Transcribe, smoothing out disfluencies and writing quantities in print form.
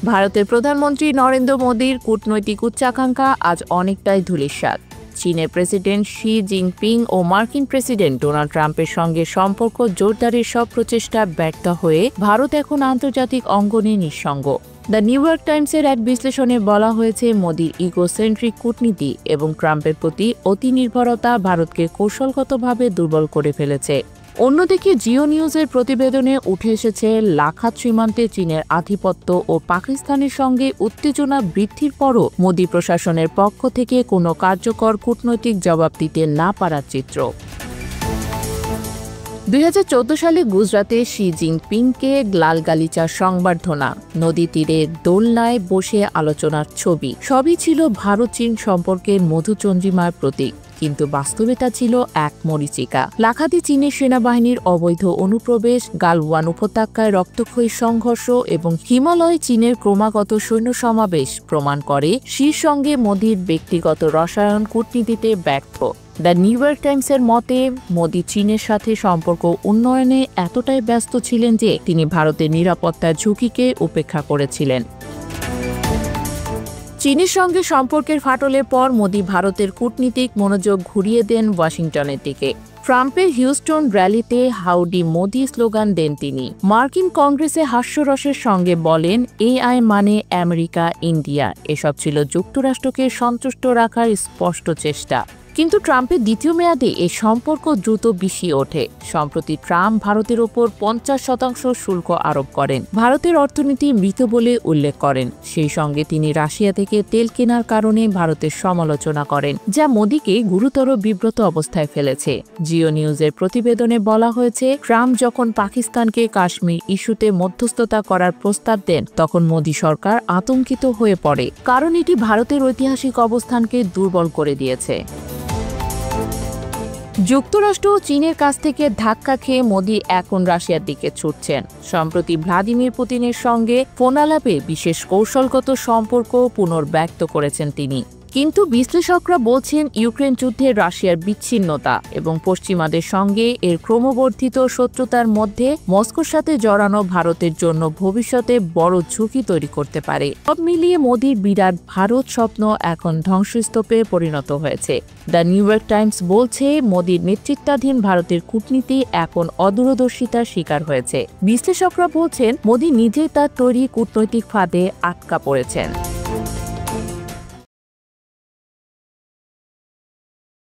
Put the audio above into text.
ভারতের প্রধানমন্ত্রী নরেন্দ্র মোদীর কূটনৈতিক উচ্চাকাঙ্ক্ষা আজ অনেকটাই ধূলিসাৎ। চীনের প্রেসিডেন্ট শি জিনপিং ও মার্কিন প্রেসিডেন্ট ডোনাল্ড ট্রাম্পের সঙ্গে সম্পর্ক জোরদারের সব প্রচেষ্টা ব্যর্থ হয়ে ভারত এখন আন্তর্জাতিক অঙ্গনে নিঃসঙ্গ। দ্য নিউ ইয়র্ক টাইমসের এক বিশ্লেষণে বলা হয়েছে, মোদির ইগোসেন্ট্রিক কূটনীতি এবং ট্রাম্পের প্রতি অতি নির্ভরতা ভারতকে কৌশলগতভাবে দুর্বল করে ফেলেছে। অন্যদিকে জিও নিউজের প্রতিবেদনে উঠে এসেছে, লাখাত সীমান্তে চীনের আধিপত্য ও পাকিস্তানের সঙ্গে উত্তেজনা বৃদ্ধির পরও মোদি প্রশাসনের পক্ষ থেকে কোনো কার্যকর কূটনৈতিক জবাব দিতে না পারার চিত্র। 2014 সালে গুজরাতে শি জিনপিংকে লাল গালিচার সংবর্ধনা, নদী তীরে দোলনায় বসে আলোচনার ছবি, সবই ছিল ভারত চীন সম্পর্কের মধুচন্দ্রিমার প্রতীক। কিন্তু বাস্তবে তা ছিল এক মরীচিকা। লাখাতে চীনের সেনাবাহিনীর অবৈধ অনুপ্রবেশ, গালওয়ান উপত্যকায় রক্তক্ষয়ী সংঘর্ষ এবং হিমালয়ে চীনের ক্রমাগত সৈন্য সমাবেশ প্রমাণ করে শির সঙ্গে মোদির ব্যক্তিগত রসায়ন কূটনীতিতে ব্যর্থ। দ্য নিউ ইয়র্ক টাইমসের মতে, মোদি চীনের সাথে সম্পর্ক উন্নয়নে এতটাই ব্যস্ত ছিলেন যে তিনি ভারতের নিরাপত্তার ঝুঁকিকে উপেক্ষা করেছিলেন। চীনের সঙ্গে সম্পর্কের ফাটলের পর মোদি ভারতের কূটনীতিক মনোযোগ ঘুরিয়ে দেন ওয়াশিংটনের দিকে। ট্রাম্পের হিউস্টন র্যালিতে হাউডি মোদি স্লোগান দেন তিনি। মার্কিন কংগ্রেসে হাস্যরসের সঙ্গে বলেন, এআই মানে আমেরিকা, ইন্ডিয়া। এসব ছিল যুক্তরাষ্ট্রকে সন্তুষ্ট রাখার স্পষ্ট চেষ্টা। কিন্তু ট্রাম্পের দ্বিতীয় মেয়াদে এই সম্পর্ক দ্রুত বিষিয়ে ওঠে। সম্প্রতি ট্রাম্প ভারতের ওপর 50% শুল্ক আরোপ করেন, ভারতের অর্থনীতি মৃত বলে উল্লেখ করেন। সেই সঙ্গে তিনি রাশিয়া থেকে তেল কেনার কারণে ভারতের সমালোচনা করেন, যা মোদিকে গুরুতর বিব্রত অবস্থায় ফেলেছে। জিও নিউজের প্রতিবেদনে বলা হয়েছে, ট্রাম্প যখন পাকিস্তানকে কাশ্মীর ইস্যুতে মধ্যস্থতা করার প্রস্তাব দেন, তখন মোদি সরকার আতঙ্কিত হয়ে পড়ে, কারণ এটি ভারতের ঐতিহাসিক অবস্থানকে দুর্বল করে দিয়েছে। যুক্তরাষ্ট্র ও চীনের কাছ থেকে ধাক্কা খেয়ে মোদি এখন রাশিয়ার দিকে ছুটছেন। সম্প্রতি ভ্লাদিমির পুতিনের সঙ্গে ফোনালাপে বিশেষ কৌশলগত সম্পর্ক পুনর্ব্যক্ত করেছেন তিনি। কিন্তু বিশ্লেষকরা বলছেন, ইউক্রেন যুদ্ধে রাশিয়ার বিচ্ছিন্নতা এবং পশ্চিমাদের সঙ্গে এর ক্রমবর্ধিত শত্রুতার মধ্যে মস্কোর সাথে জড়ানো ভারতের জন্য ভবিষ্যতে বড় ঝুঁকি তৈরি করতে পারে। সব মিলিয়ে মোদির বিরাট ভারত স্বপ্ন এখন ধ্বংসস্তূপে পরিণত হয়েছে। দ্য নিউ ইয়র্ক টাইমস বলছে, মোদির নেতৃত্বাধীন ভারতের কূটনীতি এখন অদূরদর্শিতার শিকার হয়েছে। বিশ্লেষকরা বলছেন, মোদি নিজেই তার তৈরি কূটনৈতিক ফাঁদে আটকা পড়েছেন।